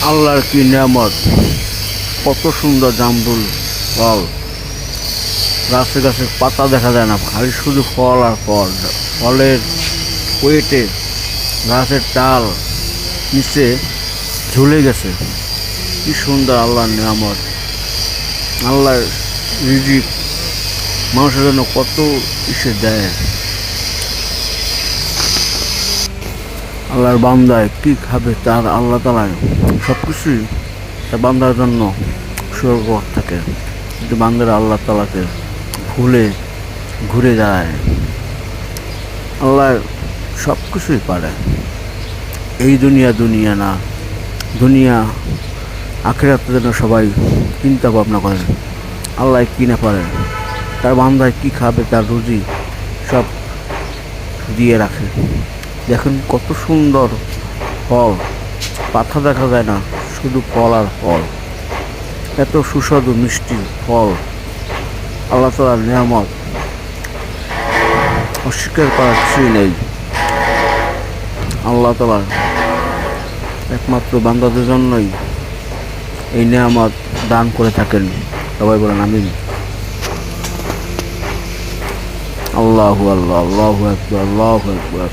আল্লাহর কি নিয়ামত! কত সুন্দর জামরুল ফল। গাছে গাছে পাতা দেখা যায় না, খালি শুধু ফল আর ফল। ফলের ওয়েটে গাছের ডাল নিচে ঝুলে গেছে। কি সুন্দর আল্লাহর নিয়ামত! আল্লাহর রিজিক মানুষের জন্য কত ইসে দেয়। আল্লাহর বান্দায় কি খাবে তার আল্লাহ তালায় সব কিছুই তার বান্দার জন্য স্বর্গ থাকে, কিন্তু বান্দারা আল্লাহ তালাকে ভুলে ঘুরে যায়। আল্লাহ সব কিছুই পারে। এই দুনিয়া দুনিয়া না, দুনিয়া আখিরাতের জন্য সবাই চিন্তা ভাবনা করেন। আল্লাহ কি না পারে, তার বান্দায় কি খাবে তার রুজি সব দিয়ে রাখে। দেখুন কত সুন্দর ফল, পাতা দেখা যায় না, শুধু ফল আর ফল। এত সুস্বাদু মিষ্টি ফল, আল্লাহ তাআলার নিয়ামত, অস্বীকার করার কিছুই নেই। আল্লাহ তাআলা একমাত্র বান্দাদের জন্যই এই নিয়ামত দান করে থাকেন। সবাই বলেন আমিন। আল্লাহু আল্লাহ, আল্লাহু আকবার, আল্লাহু আকবার।